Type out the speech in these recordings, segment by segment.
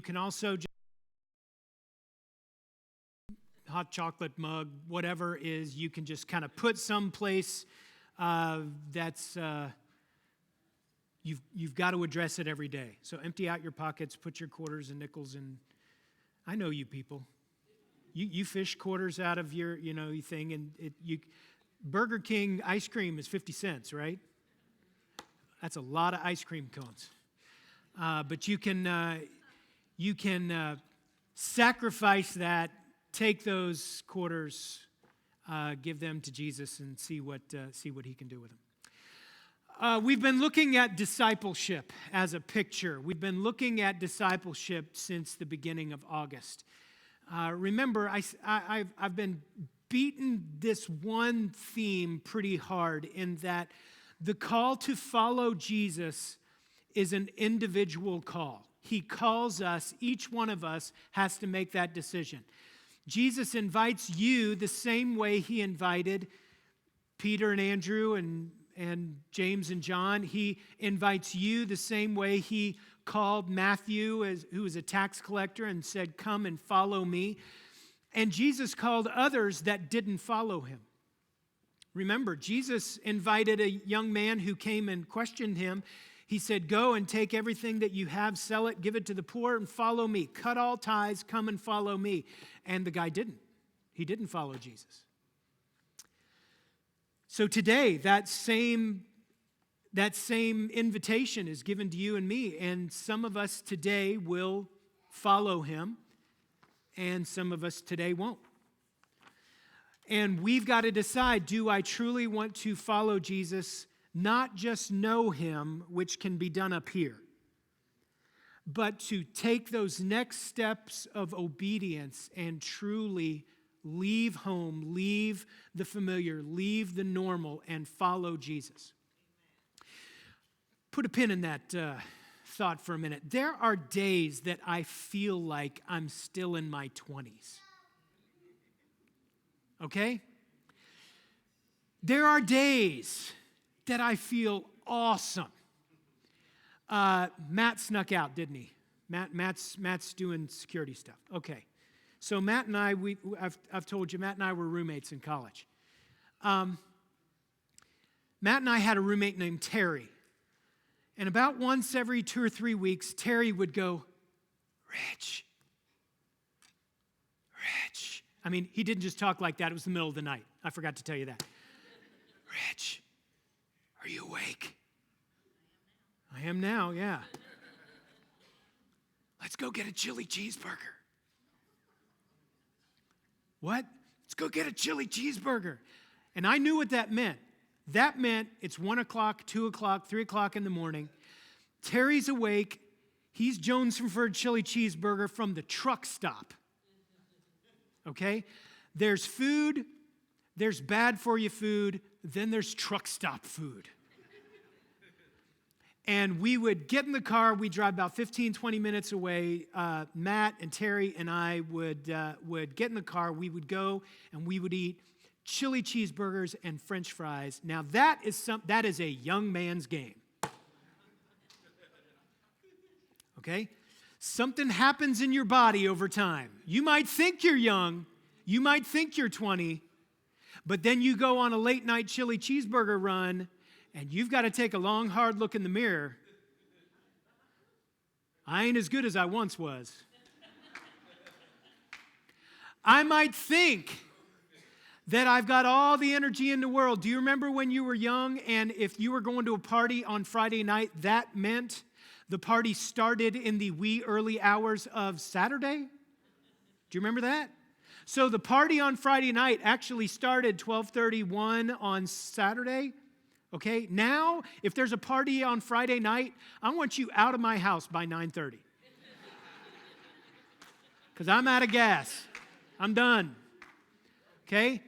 You can also just hot chocolate mug, whatever is, you can just kind of put someplace that's you've got to address it every day. So empty out your pockets, put your quarters and nickels in. I know you people. You fish quarters out of your thing, and Burger King ice cream is 50 cents, right? That's a lot of ice cream cones. But you can sacrifice that, take those quarters, give them to Jesus, and see what He can do with them. We've been looking at discipleship as a picture. We've been looking at discipleship since the beginning of August. Remember, I've been beating this one theme pretty hard, in that the call to follow Jesus is an individual call. He calls us, each one of us has to make that decision. Jesus invites you the same way He invited Peter and Andrew and James and John. He invites you the same way He called Matthew, who was a tax collector, and said, "Come and follow me." And Jesus called others that didn't follow Him. Remember, Jesus invited a young man who came and questioned Him. He said, "Go and take everything that you have, sell it, give it to the poor, and follow me. Cut all ties, come and follow me." And the guy didn't. He didn't follow Jesus. So today, that same invitation is given to you and me, and some of us today will follow Him, and some of us today won't. And we've got to decide, do I truly want to follow Jesus, not just know Him, which can be done up here, but to take those next steps of obedience and truly leave home, leave the familiar, leave the normal, and follow Jesus. Put a pin in that thought for a minute. There are days that I feel like I'm still in my 20s. Okay? There are days that I feel awesome. Matt snuck out, didn't he? Matt's doing security stuff. Okay. So Matt and I, I've told you, Matt and I were roommates in college. Matt and I had a roommate named Terry. And about once every 2 or 3 weeks, Terry would go, Rich. I mean, he didn't just talk like that. It was the middle of the night. I forgot to tell you that. Rich, are you awake? I am now, yeah. Let's go get a chili cheeseburger. What? Let's go get a chili cheeseburger. And I knew what that meant. That meant it's 1 o'clock, 2 o'clock, 3 o'clock in the morning. Terry's awake. He's jonesing for a chili cheeseburger from the truck stop. Okay? There's food. There's bad for you food. Then there's truck stop food. And we would get in the car. We'd drive about 15, 20 minutes away. Matt and Terry and I would get in the car. We would go and we would eat chili cheeseburgers and French fries. Now that is a young man's game. Okay? Something happens in your body over time. You might think you're young. You might think you're 20. But then you go on a late night chili cheeseburger run, and you've got to take a long, hard look in the mirror. I ain't as good as I once was. I might think that I've got all the energy in the world. Do you remember when you were young, and if you were going to a party on Friday night, that meant the party started in the wee early hours of Saturday? Do you remember that? So the party on Friday night actually started 12:31 on Saturday. Okay, now, if there's a party on Friday night, I want you out of my house by 9:30. Because I'm out of gas. I'm done. Okay?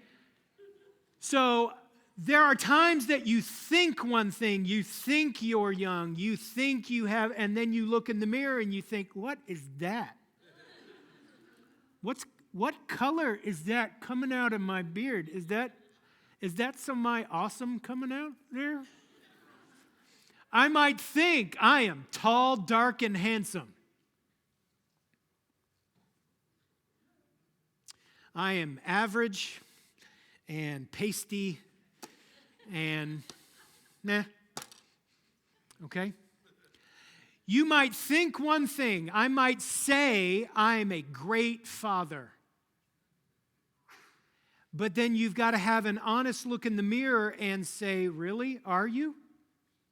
So there are times that you think one thing, you think you're young, you think you have, and then you look in the mirror and you think, what is that? What color is that coming out of my beard? Is that some of my awesome coming out there? I might think I am tall, dark, and handsome. I am average and pasty and meh. Okay? You might think one thing. I might say I'm a great father. But then you've got to have an honest look in the mirror and say, really? Are you?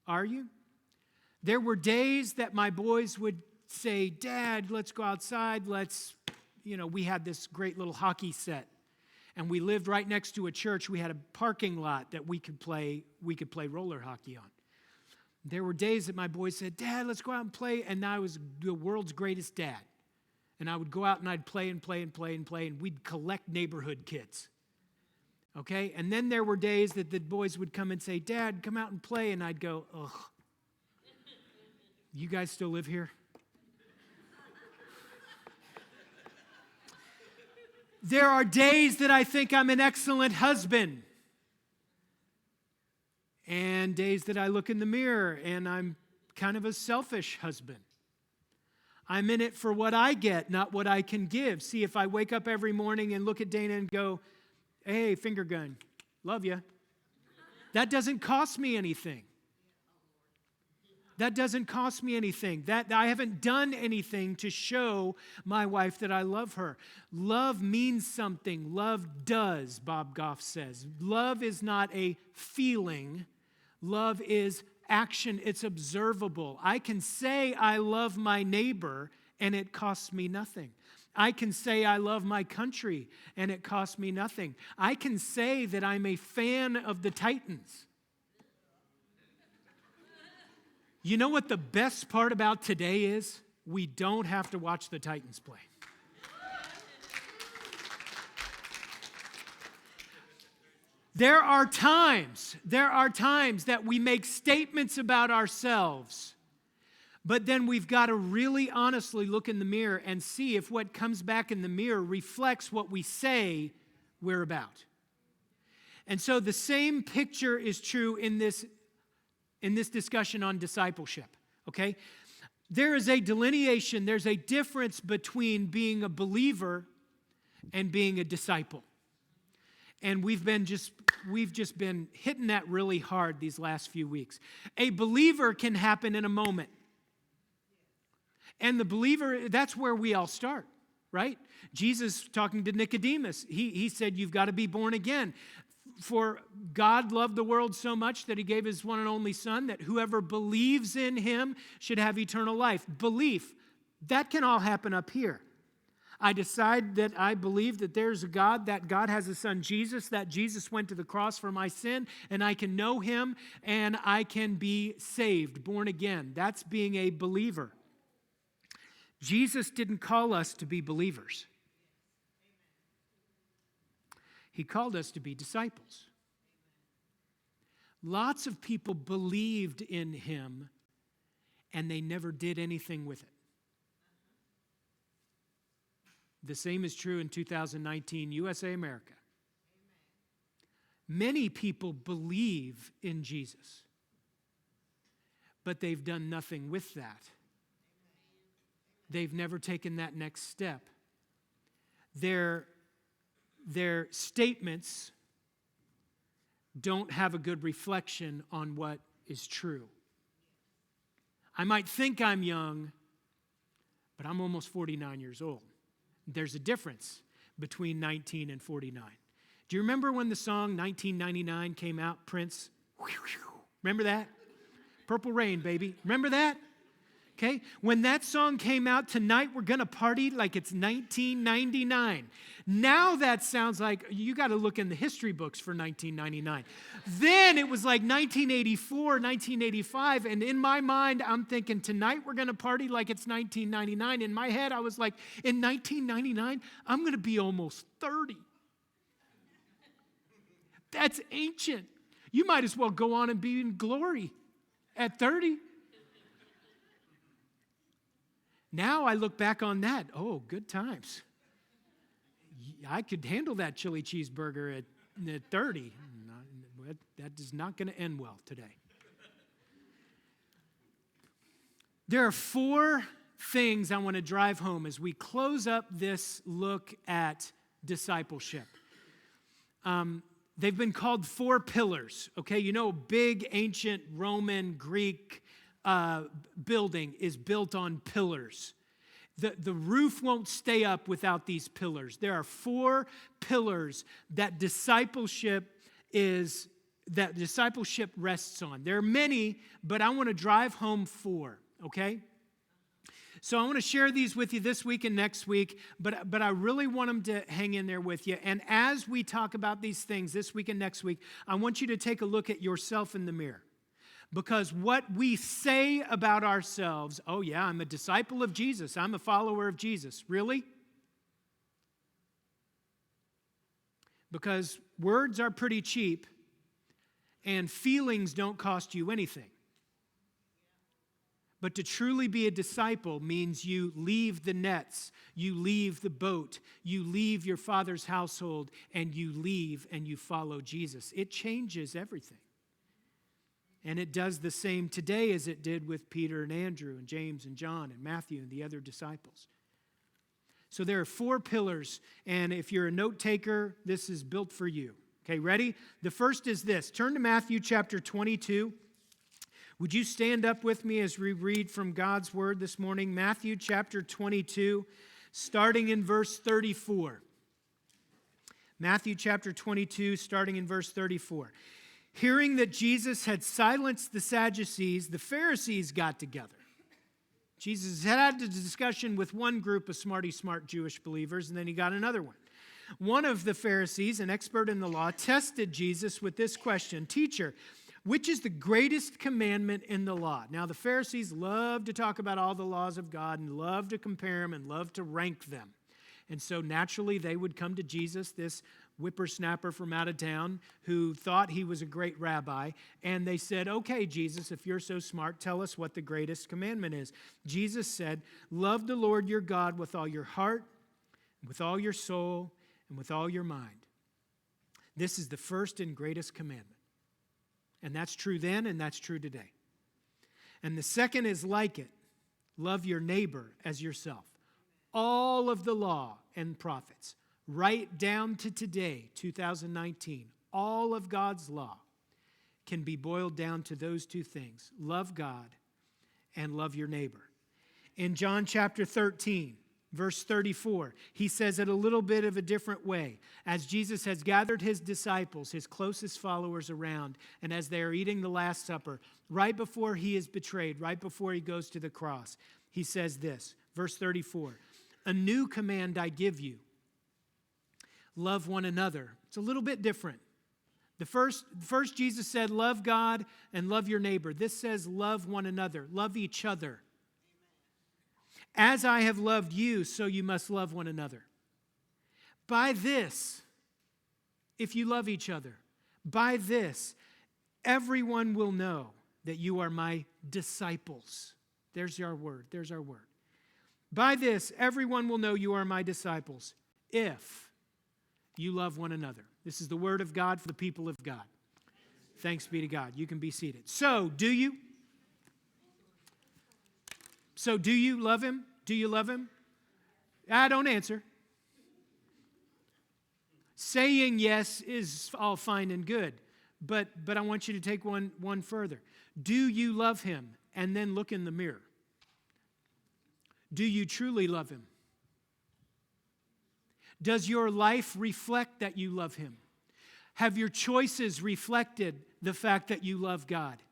Are you? There were days that my boys would say, Dad, let's go outside. We had this great little hockey set. And we lived right next to a church. We had a parking lot that we could play roller hockey on. There were days that my boys said, Dad, let's go out and play. And I was the world's greatest dad. And I would go out and I'd play and play and play and play. And we'd collect neighborhood kids. Okay? And then there were days that the boys would come and say, Dad, come out and play. And I'd go, ugh. You guys still live here? There are days that I think I'm an excellent husband. And days that I look in the mirror and I'm kind of a selfish husband. I'm in it for what I get, not what I can give. See, if I wake up every morning and look at Dana and go, hey, finger gun, love you. That doesn't cost me anything. That doesn't cost me anything. That I haven't done anything to show my wife that I love her. Love means something. Love does, Bob Goff says. Love is not a feeling. Love is action. It's observable. I can say I love my neighbor and it costs me nothing. I can say I love my country and it costs me nothing. I can say that I'm a fan of the Titans. You know what the best part about today is? We don't have to watch the Titans play. There are times that we make statements about ourselves, but then we've got to really honestly look in the mirror and see if what comes back in the mirror reflects what we say we're about. And so the same picture is true in this discussion on discipleship, okay? There is a delineation, there's a difference between being a believer and being a disciple. And we've just been hitting that really hard these last few weeks. A believer can happen in a moment. And the believer, that's where we all start, right? Jesus talking to Nicodemus, he said, you've got to be born again. For God loved the world so much that he gave his one and only son, that whoever believes in him should have eternal life. Belief, that can all happen up here. I decide that I believe that there's a God, that God has a son, Jesus, that Jesus went to the cross for my sin, and I can know him, and I can be saved, born again. That's being a believer. Jesus didn't call us to be believers. He called us to be disciples. Lots of people believed in him, and they never did anything with it. The same is true in 2019, USA, America. Many people believe in Jesus, but they've done nothing with that. They've never taken that next step. Their statements don't have a good reflection on what is true. I might think I'm young, but I'm almost 49 years old. There's a difference between 19 and 49. Do you remember when the song 1999 came out, Prince? Remember that? Purple Rain, baby. Remember that? Okay? When that song came out, tonight we're going to party like it's 1999. Now that sounds like, you got to look in the history books for 1999. Then it was like 1984, 1985, and in my mind, I'm thinking, tonight we're going to party like it's 1999. In my head, I was like, in 1999, I'm going to be almost 30. That's ancient. You might as well go on and be in glory at 30. Now I look back on that. Oh, good times. I could handle that chili cheeseburger at 30. That is not going to end well today. There are 4 things I want to drive home as we close up this look at discipleship. They've been called 4 pillars, okay? You know, big ancient Roman, Greek building is built on pillars. The roof won't stay up without these pillars. There are 4 pillars that discipleship rests on. There are many, but I want to drive home 4, okay? So I want to share these with you this week and next week, but I really want them to hang in there with you. And as we talk about these things this week and next week, I want you to take a look at yourself in the mirror. Because what we say about ourselves, oh yeah, I'm a disciple of Jesus, I'm a follower of Jesus. Really? Because words are pretty cheap and feelings don't cost you anything. But to truly be a disciple means you leave the nets, you leave the boat, you leave your father's household, and you leave and you follow Jesus. It changes everything. And it does the same today as it did with Peter and Andrew and James and John and Matthew and the other disciples. So there are 4 pillars, and if you're a note taker, this is built for you. Okay, ready? The first is this. Turn to Matthew chapter 22. Would you stand up with me as we read from God's word this morning? Matthew chapter 22, starting in verse 34. Matthew chapter 22, starting in verse 34. Hearing that Jesus had silenced the Sadducees, the Pharisees got together. Jesus had a discussion with one group of smart Jewish believers, and then he got another one. One of the Pharisees, an expert in the law, tested Jesus with this question, "Teacher, which is the greatest commandment in the law?" Now, the Pharisees love to talk about all the laws of God and love to compare them and love to rank them. And so naturally, they would come to Jesus, this whippersnapper from out of town who thought he was a great rabbi, and they said, "Okay, Jesus, if you're so smart, tell us what the greatest commandment is." Jesus said, "Love the Lord your God with all your heart, with all your soul, and with all your mind. This is the first and greatest commandment." And that's true then, and that's true today. And the second is like it. Love your neighbor as yourself. All of the law and prophets, right down to today, 2019, all of God's law can be boiled down to those 2 things. Love God and love your neighbor. In John chapter 13, verse 34, he says it a little bit of a different way. As Jesus has gathered his disciples, his closest followers around, and as they are eating the Last Supper, right before he is betrayed, right before he goes to the cross, he says this, verse 34, "A new command I give you. Love one another." It's a little bit different. The first Jesus said, love God and love your neighbor. This says love one another, love each other. "As I have loved you, so you must love one another. By this, if you love each other, by this, everyone will know that you are my disciples." There's our word. There's our word. "By this, everyone will know you are my disciples, if you love one another." This is the word of God for the people of God. Thanks be to God. You can be seated. So, do you? Do you love him? Do you love him? Don't answer. Saying yes is all fine and good, but I want you to take one further. Do you love him? And then look in the mirror. Do you truly love him? Does your life reflect that you love him? Have your choices reflected the fact that you love God?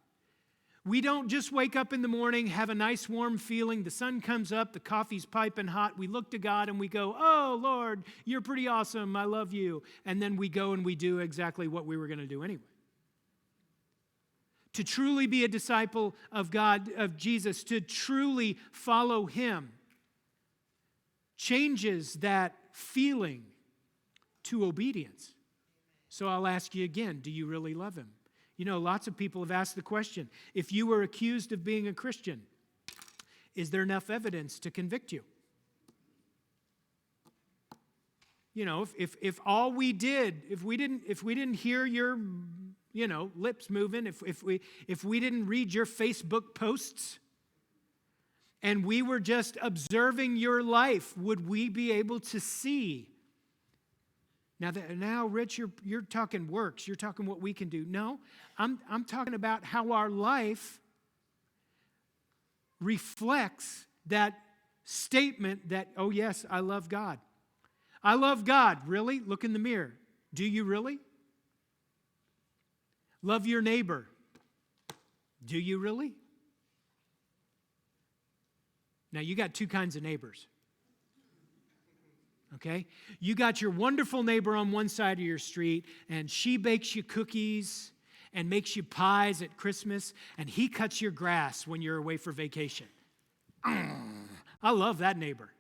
We don't just wake up in the morning, have a nice warm feeling, the sun comes up, the coffee's piping hot, we look to God and we go, "Oh, Lord, you're pretty awesome, I love you." And then we go and we do exactly what we were going to do anyway. To truly be a disciple of God, of Jesus, to truly follow him, changes that feeling to obedience. So I'll ask you again, do you really love him? You know, lots of people have asked the question, if you were accused of being a Christian, is there enough evidence to convict you? You know, if all we did, if we didn't hear your, lips moving, if we didn't read your Facebook posts, and we were just observing your life, would we be able to see Now, Rich, you're talking works. You're talking what we can do. No, I'm talking about how our life reflects that statement that, oh yes, I love God. I love God. Really? Look in the mirror. Do you really? Love your neighbor. Do you really? Now, you got two kinds of neighbors. Okay? You got your wonderful neighbor on one side of your street, and she bakes you cookies and makes you pies at Christmas, and he cuts your grass when you're away for vacation. I love that neighbor.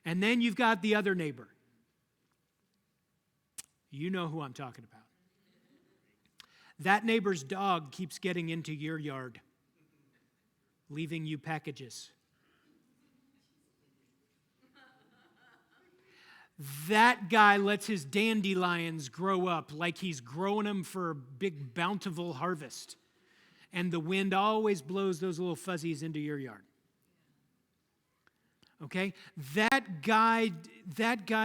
And then you've got the other neighbor. You know who I'm talking about. That neighbor's dog keeps getting into your yard, leaving you packages. That guy lets his dandelions grow up like he's growing them for a big bountiful harvest. And the wind always blows those little fuzzies into your yard. Okay? That guy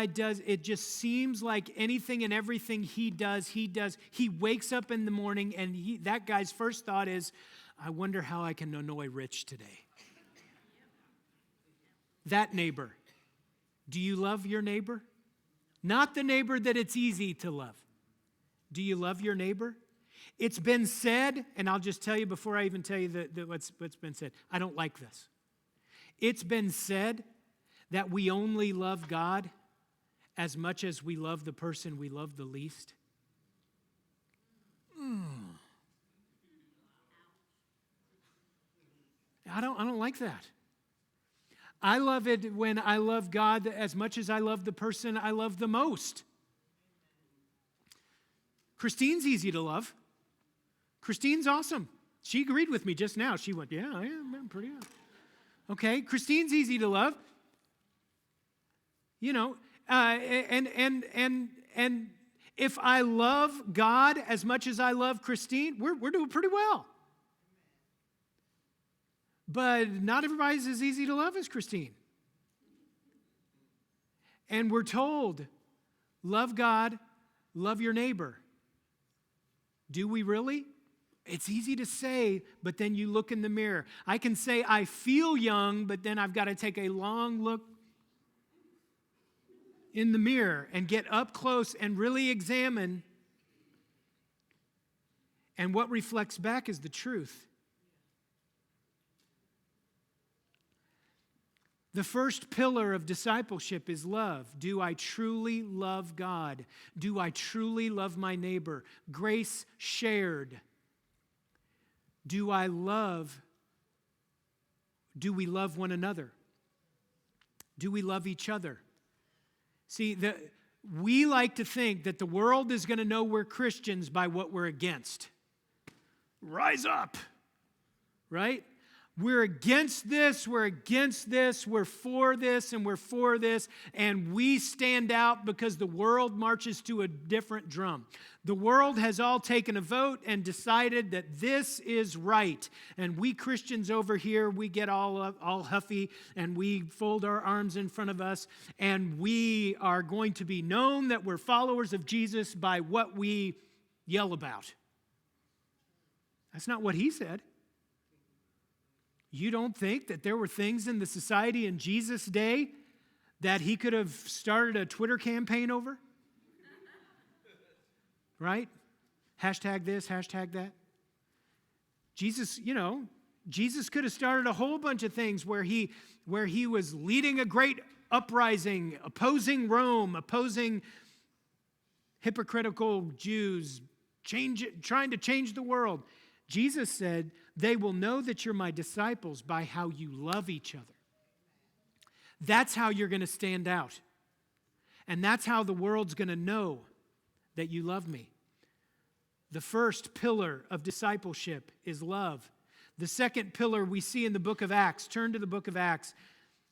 does, it just seems like anything and everything he does. He wakes up in the morning and that guy's first thought is, I wonder how I can annoy Rich today. That neighbor. Do you love your neighbor? Not the neighbor that it's easy to love. Do you love your neighbor? It's been said, and I'll just tell you before I even tell you what's been said. I don't like this. It's been said that we only love God as much as we love the person we love the least. I don't like that. I love it when I love God as much as I love the person I love the most. Christine's easy to love. Christine's awesome. She agreed with me just now. She went, yeah, I am. I'm pretty good. Okay, Christine's easy to love. You know, and if I love God as much as I love Christine, we're doing pretty well. But not everybody's as easy to love as Christine. And we're told, love God, love your neighbor. Do we really? It's easy to say, but then you look in the mirror. I can say I feel young, but then I've got to take a long look in the mirror and get up close and really examine. And what reflects back is the truth. The first pillar of discipleship is love. Do I truly love God? Do I truly love my neighbor? Grace shared. Do we love one another? Do we love each other? See, we like to think that the world is going to know we're Christians by what we're against. Rise up, right? We're against this, we're for this, and we're for this, and we stand out because the world marches to a different drum. The world has all taken a vote and decided that this is right, and we Christians over here, we get all huffy, and we fold our arms in front of us, and we are going to be known that we're followers of Jesus by what we yell about. That's not what he said. You don't think that there were things in the society in Jesus' day that he could have started a Twitter campaign over? Right? Hashtag this, hashtag that. Jesus could have started a whole bunch of things where he was leading a great uprising, opposing Rome, opposing hypocritical Jews, trying to change the world. Jesus said, they will know that you're my disciples by how you love each other. That's how you're going to stand out. And that's how the world's going to know that you love me. The first pillar of discipleship is love. The second pillar we see in the book of Acts. Turn to the book of Acts.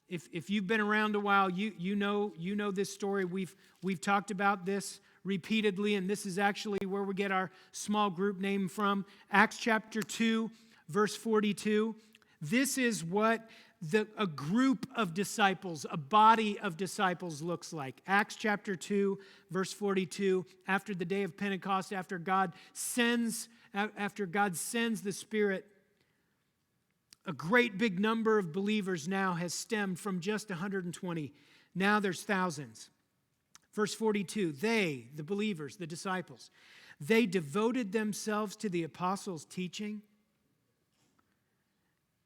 If you've been around a while, you know this story. We've talked about this repeatedly, and this is actually where we get our small group name from. Acts chapter 2, verse 42. This is what a group of disciples, a body of disciples looks like. Acts chapter 2, verse 42, after the day of Pentecost, after God sends the Spirit, a great big number of believers now has stemmed from just 120. Now there's thousands. Verse 42, they, the believers, the disciples, they devoted themselves to the apostles' teaching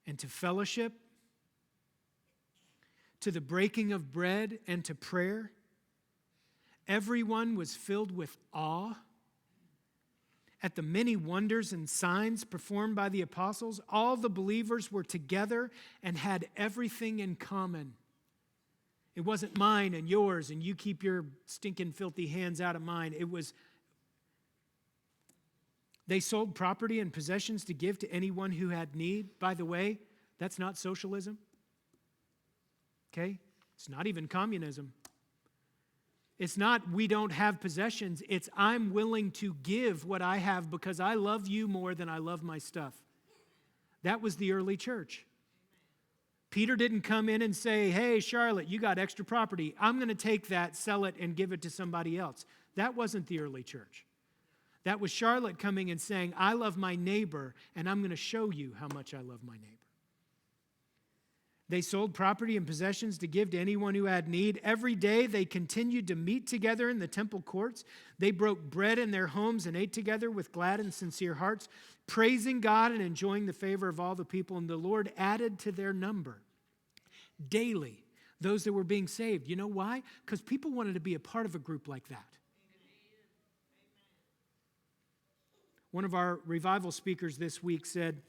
and to fellowship, to the breaking of bread and to prayer. Everyone was filled with awe at the many wonders and signs performed by the apostles. All the believers were together and had everything in common. It wasn't mine and yours, and you keep your stinking filthy hands out of mine. It was, they sold property and possessions to give to anyone who had need. By the way, that's not socialism. Okay? It's not even communism. It's not we don't have possessions. It's I'm willing to give what I have because I love you more than I love my stuff. That was the early church. Peter didn't come in and say, hey, Charlotte, you got extra property. I'm going to take that, sell it, and give it to somebody else. That wasn't the early church. That was Charlotte coming and saying, I love my neighbor, and I'm going to show you how much I love my neighbor. They sold property and possessions to give to anyone who had need. Every day they continued to meet together in the temple courts. They broke bread in their homes and ate together with glad and sincere hearts, praising God and enjoying the favor of all the people. And the Lord added to their number daily those that were being saved. You know why? Because people wanted to be a part of a group like that. One of our revival speakers this week said,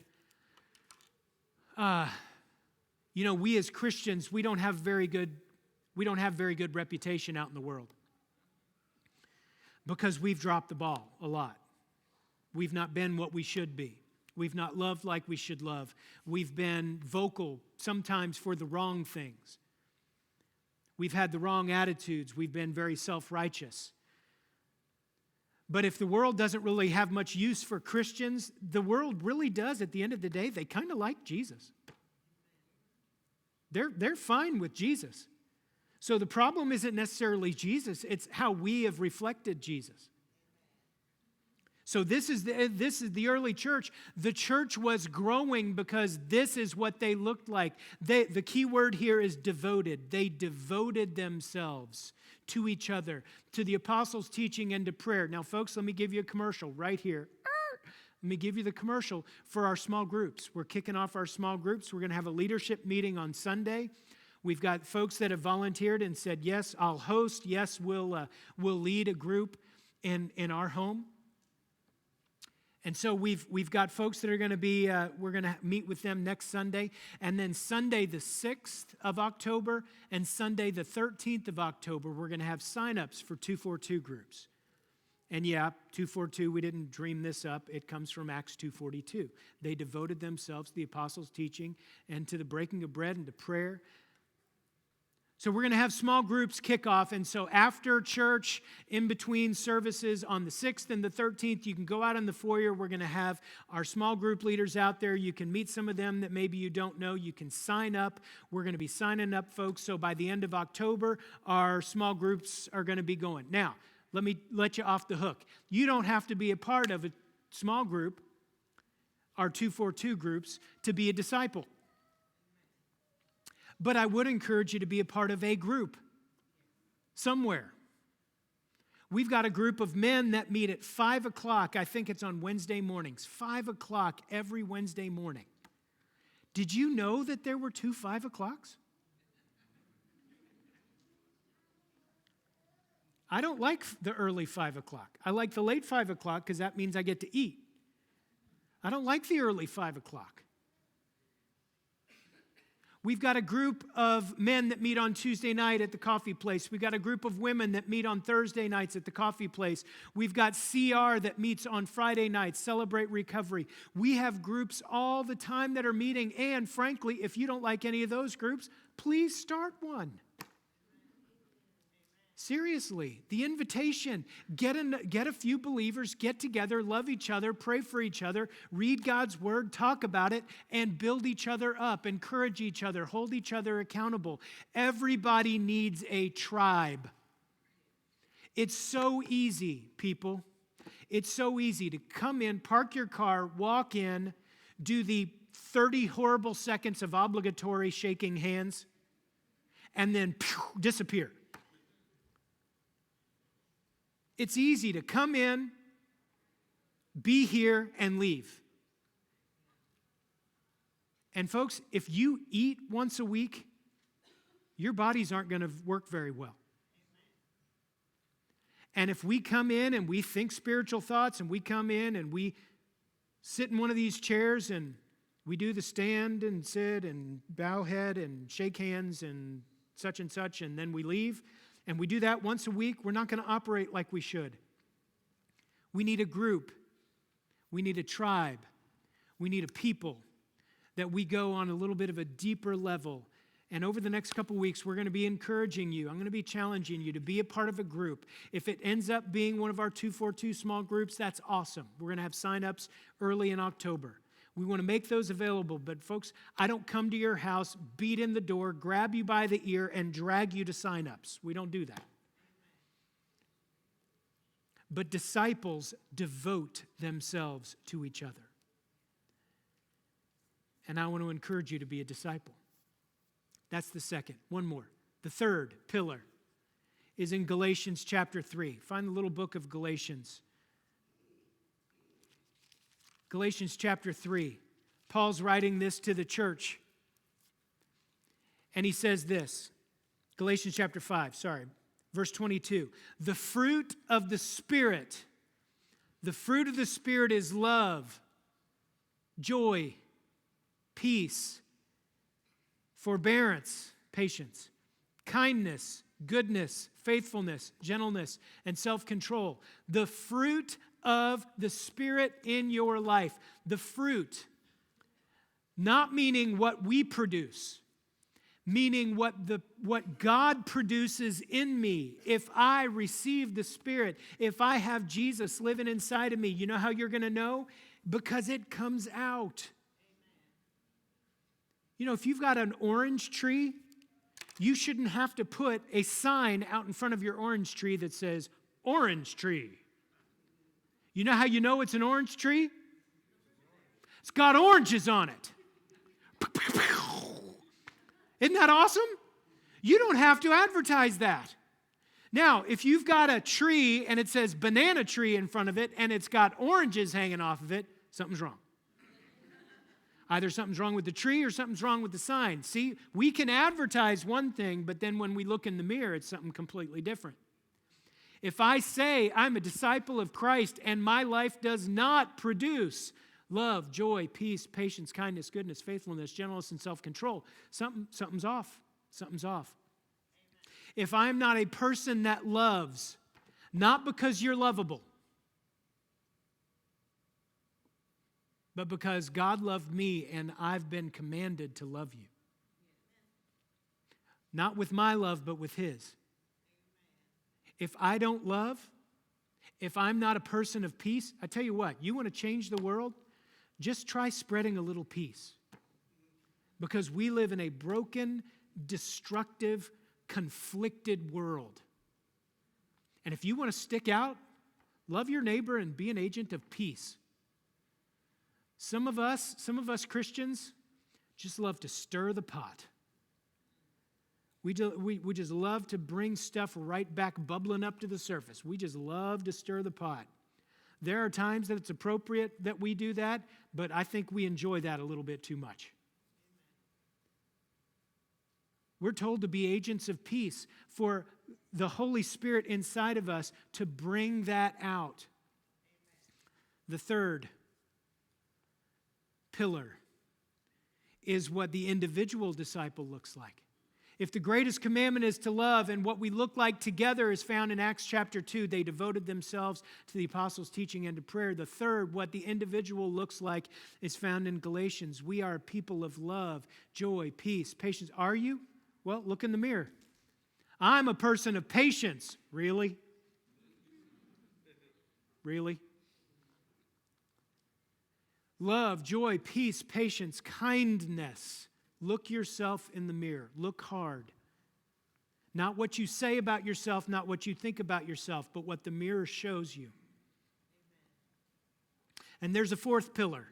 we as Christians, we don't have very good reputation out in the world because we've dropped the ball a lot. We've not been what we should be. We've not loved like we should love. We've been vocal sometimes for the wrong things. We've had the wrong attitudes. We've been very self-righteous. But if the world doesn't really have much use for Christians, the world really does. At the end of the day, they kind of like Jesus. They're fine with Jesus. So the problem isn't necessarily Jesus, it's how we have reflected Jesus. So this is the early church. The church was growing because this is what they looked like. The key word here is devoted. They devoted themselves to each other, to the apostles' teaching and to prayer. Now, folks, let me give you a commercial right here. Let me give you the commercial for our small groups. We're kicking off our small groups. We're going to have a leadership meeting on Sunday. We've got folks that have volunteered and said, yes, I'll host. Yes, we'll lead a group in our home. And so we've got folks that are going to be, we're going to meet with them next Sunday. And then Sunday the 6th of October and Sunday the 13th of October, we're going to have sign-ups for 242 groups. And yeah, 242, we didn't dream this up. It comes from Acts 2:42. They devoted themselves to the apostles' teaching and to the breaking of bread and to prayer. So we're going to have small groups kick off. And so after church, in between services on the 6th and the 13th, you can go out in the foyer. We're going to have our small group leaders out there. You can meet some of them that maybe you don't know. You can sign up. We're going to be signing up, folks. So by the end of October, our small groups are going to be going. Now, let me let you off the hook. You don't have to be a part of a small group, our 242 groups, to be a disciple. But I would encourage you to be a part of a group somewhere. We've got a group of men that meet at 5 o'clock. I think it's on Wednesday mornings. 5 o'clock every Wednesday morning. Did you know that there were 2 5 o'clocks? I don't like the early 5 o'clock. I like the late 5 o'clock because that means I get to eat. I don't like the early 5 o'clock. We've got a group of men that meet on Tuesday night at the coffee place. We've got a group of women that meet on Thursday nights at the coffee place. We've got CR that meets on Friday nights, Celebrate Recovery. We have groups all the time that are meeting. And frankly, if you don't like any of those groups, please start one. Seriously, the invitation, get a few believers, get together, love each other, pray for each other, read God's word, talk about it, and build each other up, encourage each other, hold each other accountable. Everybody needs a tribe. It's so easy, people. It's so easy to come in, park your car, walk in, do the 30 horrible seconds of obligatory shaking hands, and then disappear. It's easy to come in, be here, and leave. And folks, if you eat once a week, your bodies aren't going to work very well. And if we come in and we think spiritual thoughts, and we come in and we sit in one of these chairs and we do the stand and sit and bow head and shake hands and such, and then we leave, and we do that once a week, we're not going to operate like we should. We need a group. We need a tribe. We need a people that we go on a little bit of a deeper level. And over the next couple weeks, we're going to be encouraging you. I'm going to be challenging you to be a part of a group. If it ends up being one of our 242 small groups, that's awesome. We're going to have sign-ups early in October. We want to make those available. But folks, I don't come to your house, beat in the door, grab you by the ear, and drag you to sign-ups. We don't do that. But disciples devote themselves to each other. And I want to encourage you to be a disciple. That's the second. One more. The third pillar is in Galatians chapter 3. Find the little book of Galatians. Galatians chapter 3. Paul's writing this to the church. And he says this. Galatians chapter 5, verse 22. The fruit of the Spirit. The fruit of the Spirit is love, joy, peace, forbearance, patience, kindness, goodness, faithfulness, gentleness, and self-control. The fruit of the Spirit in your life. The fruit, not meaning what we produce, meaning what God produces in me. If I receive the Spirit, if I have Jesus living inside of me, you know how you're going to know? Because it comes out. You know, if you've got an orange tree, you shouldn't have to put a sign out in front of your orange tree that says, orange tree. You know how you know it's an orange tree? It's got oranges on it. Isn't that awesome? You don't have to advertise that. Now, if you've got a tree and it says banana tree in front of it and it's got oranges hanging off of it, something's wrong. Either something's wrong with the tree or something's wrong with the sign. See, we can advertise one thing, but then when we look in the mirror, it's something completely different. If I say I'm a disciple of Christ and my life does not produce love, joy, peace, patience, kindness, goodness, faithfulness, gentleness, and self-control, something's off. Something's off. If I'm not a person that loves, not because you're lovable, but because God loved me and I've been commanded to love you. Not with my love, but with His. If I don't love, if I'm not a person of peace, I tell you what, you want to change the world? Just try spreading a little peace. Because we live in a broken, destructive, conflicted world. And if you want to stick out, love your neighbor and be an agent of peace. Some of us Christians just love to stir the pot. We just love to bring stuff right back bubbling up to the surface. We just love to stir the pot. There are times that it's appropriate that we do that, but I think we enjoy that a little bit too much. We're told to be agents of peace for the Holy Spirit inside of us to bring that out. The third pillar is what the individual disciple looks like. If the greatest commandment is to love, and what we look like together is found in Acts chapter 2, they devoted themselves to the apostles' teaching and to prayer. The third, what the individual looks like, is found in Galatians. We are a people of love, joy, peace, patience. Are you? Well, look in the mirror. I'm a person of patience. Really? Really? Love, joy, peace, patience, kindness. Look yourself in the mirror. Look hard. Not what you say about yourself, not what you think about yourself, but what the mirror shows you. And there's a fourth pillar.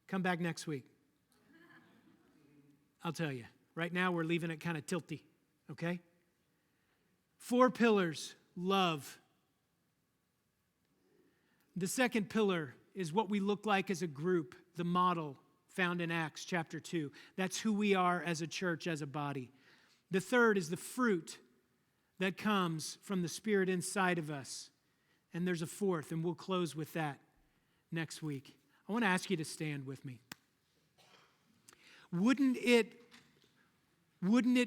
Come back next week. I'll tell you. Right now, we're leaving it kind of tilty, okay? 4 pillars, love. The second pillar is what we look like as a group, the model found in Acts chapter 2. That's who we are as a church, as a body. The third is the fruit that comes from the Spirit inside of us. And there's a fourth, and we'll close with that next week. I want to ask you to stand with me. Wouldn't it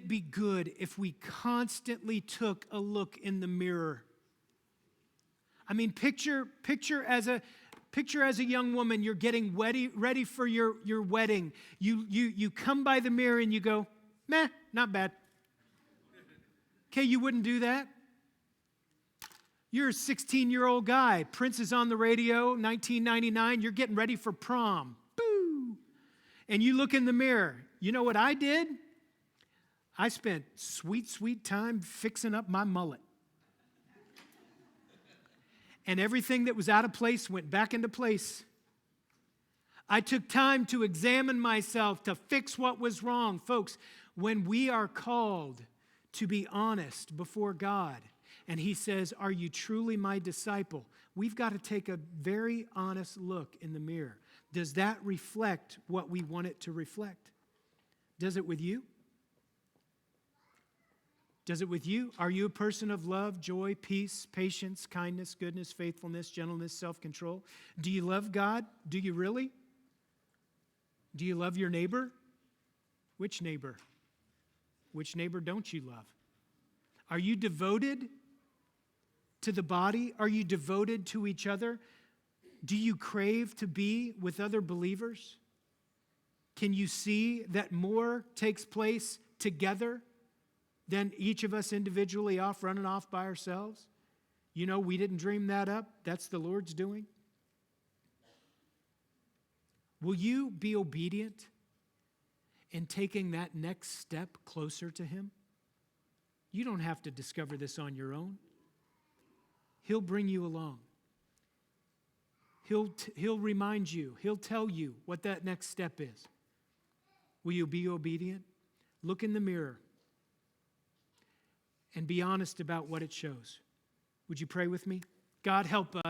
be good if we constantly took a look in the mirror? I mean, picture as a young woman, you're getting ready for your wedding. You come by the mirror and you go, meh, not bad. Okay, you wouldn't do that? You're a 16-year-old guy. Prince is on the radio, 1999. You're getting ready for prom. Boo! And you look in the mirror. You know what I did? I spent sweet time fixing up my mullet. And everything that was out of place went back into place. I took time to examine myself, to fix what was wrong. Folks, when we are called to be honest before God, and He says, are you truly my disciple? We've got to take a very honest look in the mirror. Does that reflect what we want it to reflect? Does it with you? Does it with you? Are you a person of love, joy, peace, patience, kindness, goodness, faithfulness, gentleness, self-control? Do you love God? Do you really? Do you love your neighbor? Which neighbor? Which neighbor don't you love? Are you devoted to the body? Are you devoted to each other? Do you crave to be with other believers? Can you see that more takes place together than each of us individually running off by ourselves? You know, we didn't dream that up. That's the Lord's doing. Will you be obedient in taking that next step closer to Him? You don't have to discover this on your own. He'll bring you along. He'll remind you. He'll tell you what that next step is. Will you be obedient? Look in the mirror and be honest about what it shows. Would you pray with me? God, help us.